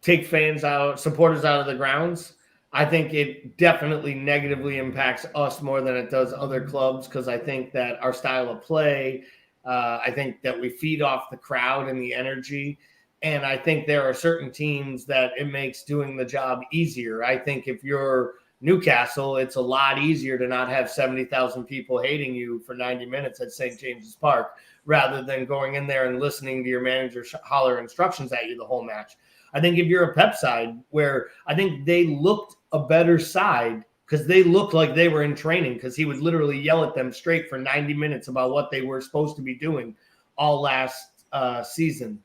take supporters out of the grounds, I think it definitely negatively impacts us more than it does other clubs. Because I think that our style of play, I think that we feed off the crowd and the energy. And I think there are certain teams that it makes doing the job easier. I think if you're Newcastle, it's a lot easier to not have 70,000 people hating you for 90 minutes at St. James's Park rather than going in there and listening to your manager holler instructions at you the whole match. I think if you're a Pep side, where I think they looked a better side because they looked like they were in training, because he would literally yell at them straight for 90 minutes about what they were supposed to be doing all last season.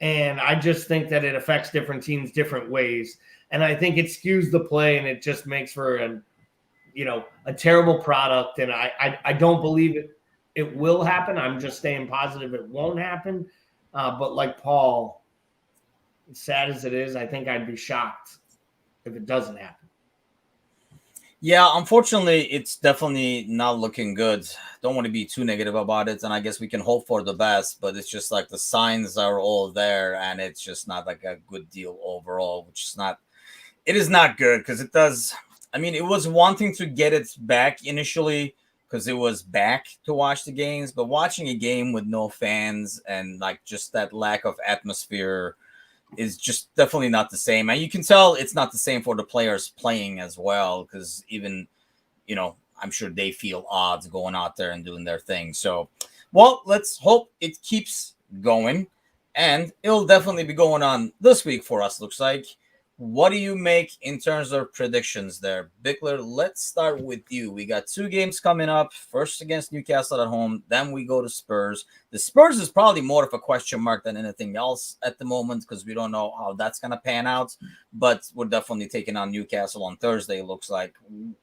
And I just think that it affects different teams different ways. And I think it skews the play, and it just makes for a terrible product. And I don't believe it will happen. I'm just staying positive it won't happen. But like Paul, as sad as it is, I think I'd be shocked if it doesn't happen. Yeah, unfortunately, it's definitely not looking good. Don't want to be too negative about it, and I guess we can hope for the best, but it's just like the signs are all there, and it's just not like a good deal overall, which is not – it is not good because it does – I mean, it was wanting to get it back initially because it was back to watch the games, but watching a game with no fans and like just that lack of atmosphere – is just definitely not the same. And you can tell it's not the same for the players playing as well, because even, I'm sure they feel odd going out there and doing their thing. So, well, let's hope it keeps going, and it'll definitely be going on this week for us, looks like. What do you make in terms of predictions there? Bickler, let's start with you. We got 2 games coming up, first against Newcastle at home, then we go to Spurs. The Spurs is probably more of a question mark than anything else at the moment because we don't know how that's going to pan out, but we're definitely taking on Newcastle on Thursday, it looks like.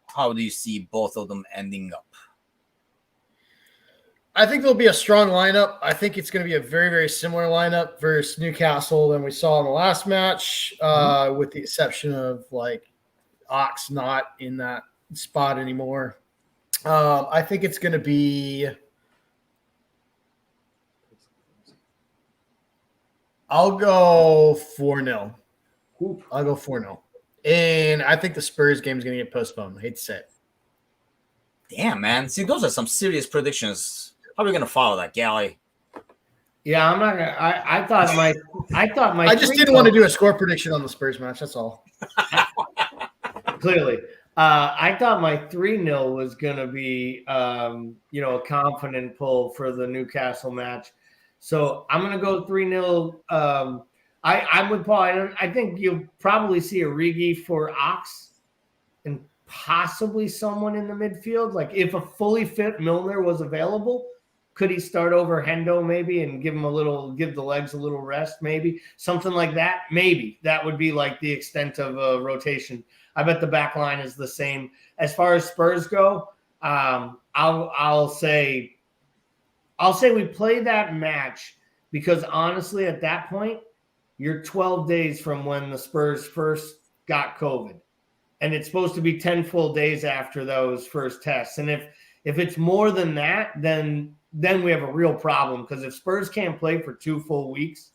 How do you see both of them ending up? I think there'll be a strong lineup. I think it's going to be a very, very similar lineup versus Newcastle than we saw in the last match, with the exception of like Ox not in that spot anymore. I think it's going to be – I'll go 4-0. I'll go 4-0. And I think the Spurs game is going to get postponed. I hate to say it. Damn, man. See, those are some serious predictions. How are we going to follow that, Gally? Yeah, I'm not gonna. I thought my. I just didn't want to do a score prediction on the Spurs match. That's all. Clearly, I thought my 3-0 was gonna be, a confident pull for the Newcastle match. So I'm gonna go 3-0. I'm with Paul. I think you'll probably see Origi for Ox, and possibly someone in the midfield. Like if a fully fit Milner was available. Could he start over Hendo maybe and give the legs a little rest maybe? Something like that, maybe. That would be like the extent of a rotation. I bet the back line is the same. As far as Spurs go, I'll say we play that match because honestly at that point, you're 12 days from when the Spurs first got COVID. And it's supposed to be 10 full days after those first tests. And if it's more than that, then we have a real problem, because if Spurs can't play for 2 full weeks,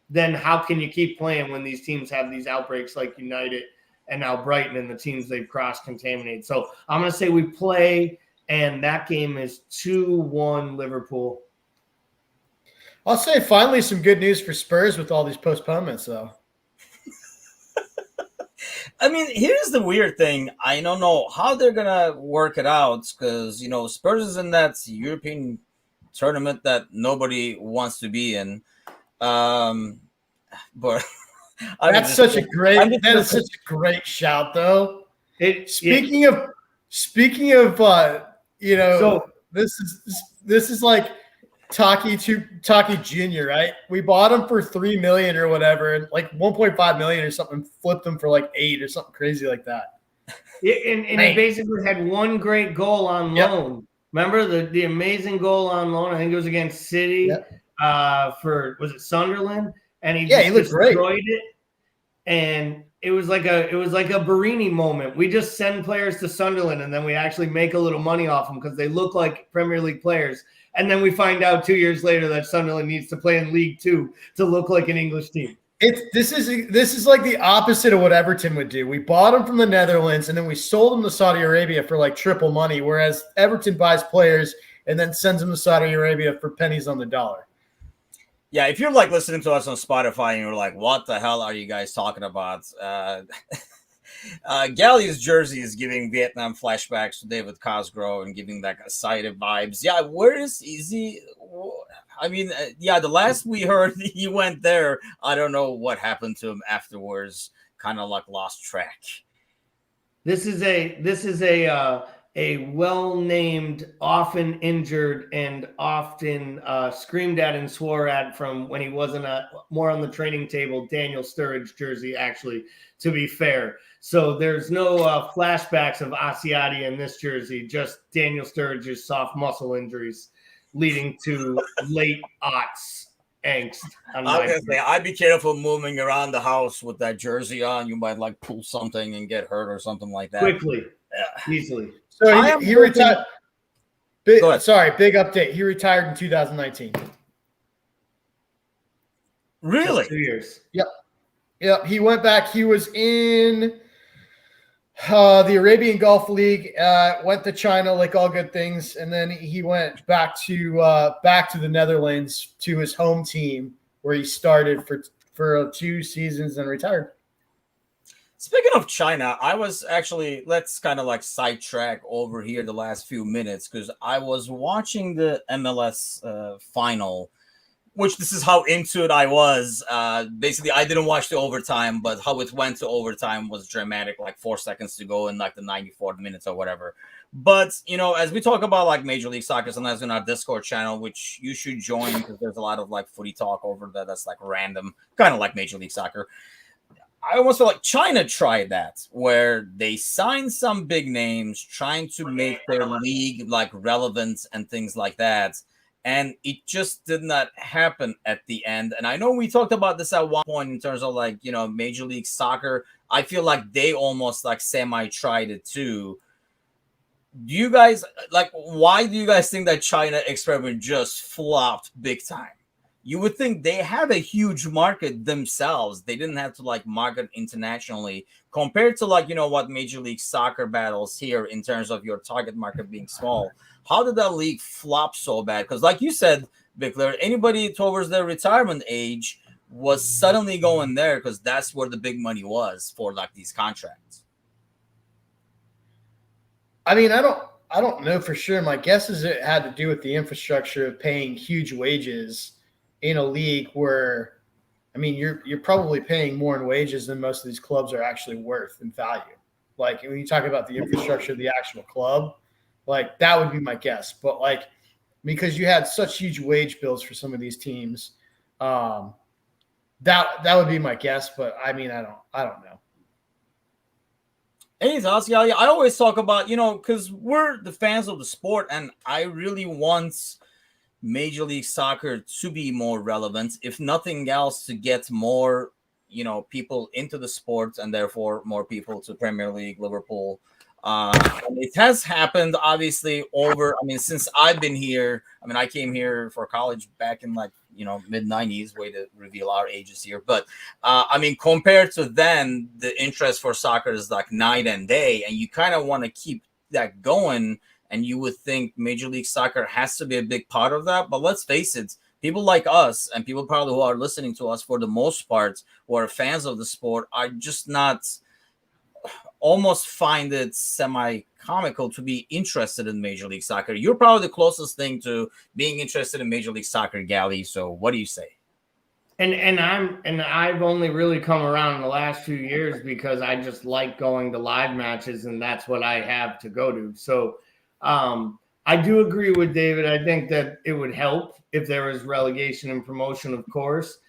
then how can you keep playing when these teams have these outbreaks like United and now Brighton and the teams they've cross-contaminated? So I'm going to say we play, and that game is 2-1 Liverpool. I'll say finally some good news for Spurs with all these postponements, though. I mean, here's the weird thing. I don't know how they're going to work it out because, Spurs is in that European tournament that nobody wants to be in. But that's such a great shout, though. Speaking of, this is like Taki Jr., right? We bought him for $3 million or whatever, and like $1.5 million or something, flipped him for like $8 million or something crazy like that. Yeah, and he basically had one great goal on loan. Remember the amazing goal on loan? I think it was against City. Was it Sunderland? And he looked great. Destroyed it. And it was like a Barini moment. We just send players to Sunderland, and then we actually make a little money off them because they look like Premier League players. And then we find out 2 years later that Sunderland needs to play in League Two to look like an English team. This is like the opposite of what Everton would do. We bought him from the Netherlands, and then we sold him to Saudi Arabia for like triple money, whereas Everton buys players and then sends them to Saudi Arabia for pennies on the dollar. Yeah, if you're like listening to us on Spotify and you're like, what the hell are you guys talking about? Galley's jersey is giving Vietnam flashbacks to David Cosgrove and giving that excited vibes. Yeah, where is he? I mean, yeah, the last we heard he went there. I don't know what happened to him afterwards. Kind of like lost track. This is a well-named, often injured, and often screamed at and swore at from when he wasn't more on the training table, Daniel Sturridge jersey, actually, to be fair. So there's no flashbacks of Asiati in this jersey, just Daniel Sturridge's soft muscle injuries leading to late aughts angst. I was gonna say, I'd be careful moving around the house with that jersey on. You might like pull something and get hurt or something like that. Quickly, easily. So he retired. Big update. He retired in 2019. Really? 2 years. Yep. He went back. He was in the Arabian Gulf League, went to China, like all good things, and then he went back to the Netherlands, to his home team, where he started for 2 seasons and retired. Speaking of China, I was actually, let's kind of like sidetrack over here the last few minutes, because I was watching the MLS final, which this is how into it I was. Basically, I didn't watch the overtime, but how it went to overtime was dramatic, like 4 seconds to go in like the 94 minutes or whatever. But, you know, as we talk about like Major League Soccer, sometimes in our Discord channel, which you should join because there's a lot of like footy talk over there that's like random, kind of like Major League Soccer. I almost feel like China tried that, where they signed some big names trying to make their league like relevant and things like that. And it just did not happen at the end. And I know we talked about this at one point in terms of like, you know, Major League Soccer. I feel like they almost like semi-tried it too. Do you guys like, why do you guys think that China experiment just flopped big time? You would think they have a huge market themselves. They didn't have to like market internationally compared to like, you know, what Major League Soccer battles here in terms of your target market being small. How did that league flop so bad? Because like you said, Bickler, anybody towards their retirement age was suddenly going there because that's where the big money was for like these contracts. I mean, I don't know for sure. My guess is it had to do with the infrastructure of paying huge wages in a league where, I mean, you're probably paying more in wages than most of these clubs are actually worth in value. Like when you talk about the infrastructure of the actual club, like that would be my guess. But like, because you had such huge wage bills for some of these teams, that would be my guess. But I mean, I don't know. Any thoughts, yeah? I always talk about, you know, because we're the fans of the sport, and I really want Major League Soccer to be more relevant, if nothing else, to get more, you know, people into the sport and therefore more people to Premier League, Liverpool. It has happened, obviously, since I've been here. I mean, I came here for college back in like, you know, mid-90s, way to reveal our ages here. But I mean, compared to then, the interest for soccer is like night and day, and you kind of want to keep that going. And you would think Major League Soccer has to be a big part of that. But let's face it, people like us and people probably who are listening to us for the most part, who are fans of the sport, are just not, almost find it semi-comical to be interested in Major League Soccer. You're probably the closest thing to being interested in Major League Soccer, Gally. So what do you say? And I've only really come around in the last few years because I just like going to live matches, and that's what I have to go to. So I do agree with David. I think that it would help if there was relegation and promotion, of course,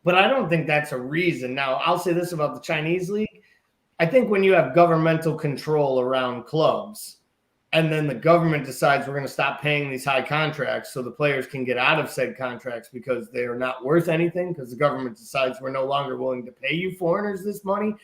but I don't think that's a reason. Now, I'll say this about the Chinese league. I think when you have governmental control around clubs and then the government decides we're going to stop paying these high contracts so the players can get out of said contracts because they are not worth anything because the government decides we're no longer willing to pay you foreigners this money.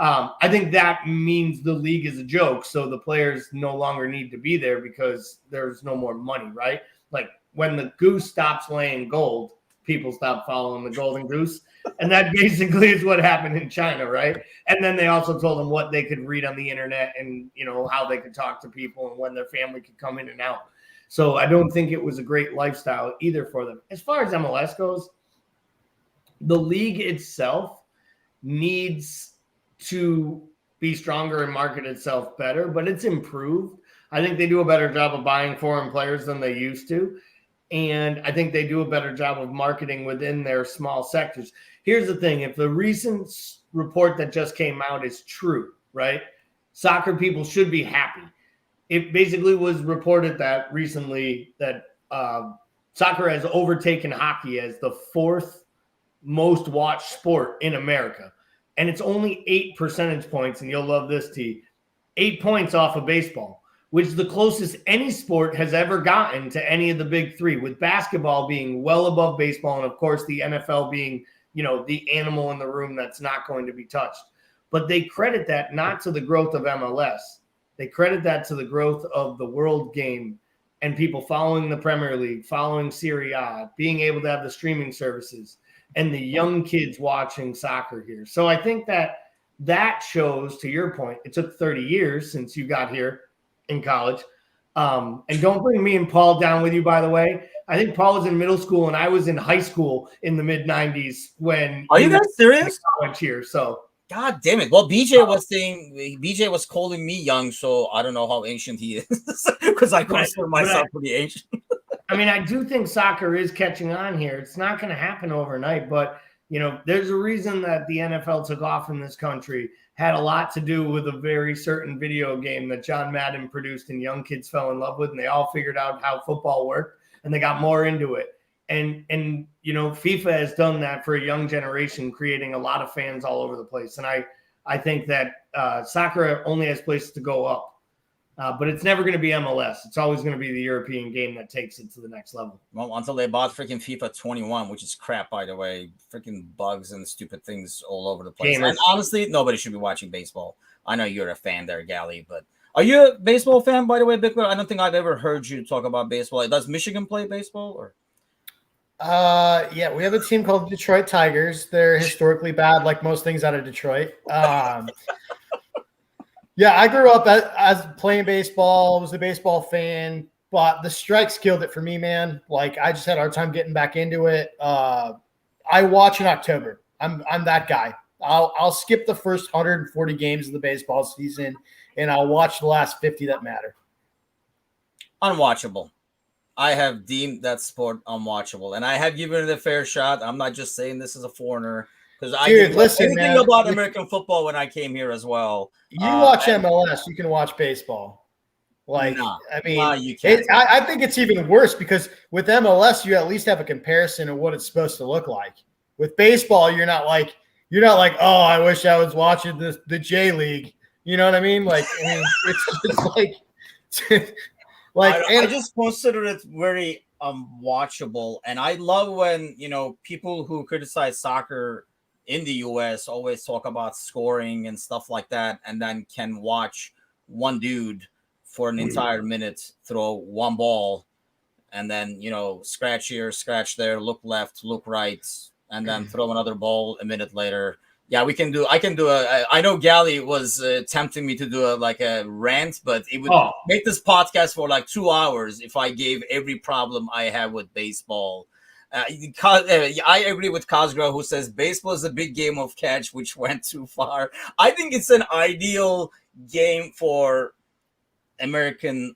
I think that means the league is a joke. So the players no longer need to be there because there's no more money, right? Like when the goose stops laying gold, people stop following the golden goose. And that basically is what happened in China, right? And then they also told them what they could read on the internet and, you know, how they could talk to people and when their family could come in and out. So I don't think it was a great lifestyle either for them. As far as MLS goes, the league itself needs to be stronger and market itself better, but it's improved. I think they do a better job of buying foreign players than they used to. And I think they do a better job of marketing within their small sectors. Here's the thing. If the recent report that just came out is true, right? Soccer people should be happy. It basically was reported that recently that soccer has overtaken hockey as the fourth most watched sport in America. And it's only 8 percentage points, and you'll love this, T, 8 points off of baseball, which is the closest any sport has ever gotten to any of the big three, with basketball being well above baseball and, of course, the NFL being, the animal in the room that's not going to be touched. But they credit that not to the growth of MLS. They credit that to the growth of the world game and people following the Premier League, following Serie A, being able to have the streaming services, and the young kids watching soccer here. So I think that shows, to your point, it took 30 years since you got here in college. And don't bring me and Paul down with you, by the way. I think Paul was in middle school and I was in high school in the mid-90s when. Are you guys serious? College here, so. God damn it. Well, BJ was calling me young, so I don't know how ancient he is because I consider myself pretty ancient. I mean, I do think soccer is catching on here. It's not going to happen overnight, but, there's a reason that the NFL took off in this country. Had a lot to do with a very certain video game that John Madden produced and young kids fell in love with, and they all figured out how football worked, and they got more into it. And FIFA has done that for a young generation, creating a lot of fans all over the place. And I think that soccer only has places to go up. But it's never going to be MLS. It's always going to be the European game that takes it to the next level. Well, until they bought freaking FIFA 21, which is crap, by the way. Freaking bugs and stupid things all over the place. And honestly, nobody should be watching baseball. I know you're a fan there, Gally, but are you a baseball fan, by the way, Bickler? I don't think I've ever heard you talk about baseball. Does Michigan play baseball? Or? Yeah, we have a team called Detroit Tigers. They're historically bad, like most things out of Detroit. Yeah, I grew up as playing baseball, was a baseball fan, but the strikes killed it for me, man. Like, I just had a hard time getting back into it. I watch in October. I'm that guy. I'll skip the first 140 games of the baseball season, and I'll watch the last 50 that matter. Unwatchable. I have deemed that sport unwatchable, and I have given it a fair shot. I'm not just saying this as a foreigner. Because I didn't know anything about American football when I came here as well. You watch MLS, you can watch baseball. Like, you can't. I think it's even worse because with MLS, you at least have a comparison of what it's supposed to look like. With baseball, you're not like, oh, I wish I was watching the J League. You know what I mean? Like, it's like, I just consider it very unwatchable, and I love when people who criticize soccer in the US always talk about scoring and stuff like that, and then can watch one dude for an entire minute throw one ball and then scratch here, scratch there, look left, look right, and then throw another ball a minute later. Yeah, I can do I know Gally was tempting me to do a rant, but it would make this podcast for like 2 hours if I gave every problem I have with baseball. I agree with Cosgrove, who says baseball is a big game of catch, which went too far. I think it's an ideal game for American,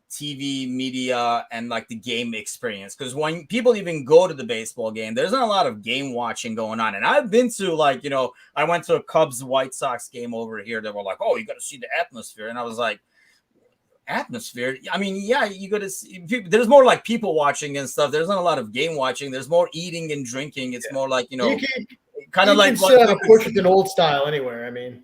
TV media and the game experience. Because when people even go to the baseball game, there's not a lot of game watching going on. And I've been to I went to a Cubs White Sox game over here. They were like, oh, you got to see the atmosphere. And I was like, atmosphere? I mean, yeah, you got to see people. There's more people watching and stuff. There's not a lot of game watching. There's more eating and drinking. It's more kind of like sit on a porch with an old style anywhere. I mean,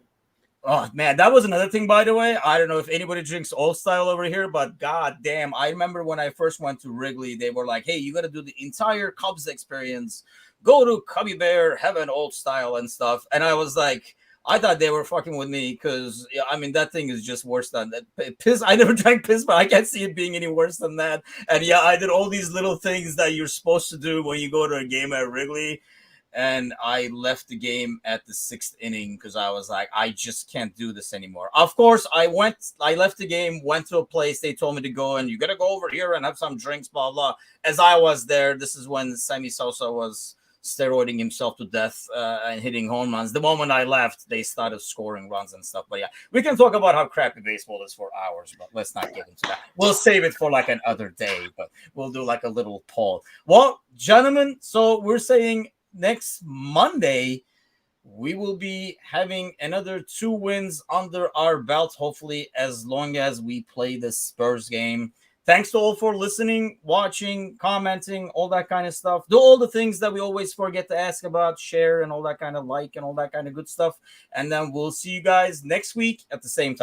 oh man, that was another thing, by the way. I don't know if anybody drinks old style over here, but god damn, I remember when I first went to Wrigley, they were like, hey, you got to do the entire Cubs experience. Go to Cubby Bear, have an old style and stuff. And I was like, I thought they were fucking with me because, that thing is just worse than that. Piss, I never drank piss, but I can't see it being any worse than that. And yeah, I did all these little things that you're supposed to do when you go to a game at Wrigley. And I left the game at the 6th inning because I was like, I just can't do this anymore. Of course, I left the game, went to a place they told me to go, and you got to go over here and have some drinks, blah, blah. As I was there, this is when Sammy Sosa was steroiding himself to death and hitting home runs. The moment I left, they started scoring runs and stuff. But yeah, we can talk about how crappy baseball is for hours, but let's not get into that. We'll save it for like another day, but we'll do like a little poll. Well, gentlemen, so we're saying next Monday we will be having another 2 wins under our belt, hopefully, as long as we play the Spurs game. Thanks to all for listening, watching, commenting, all that kind of stuff. Do all the things that we always forget to ask about, share, and all that kind of like and all that kind of good stuff. And then we'll see you guys next week at the same time.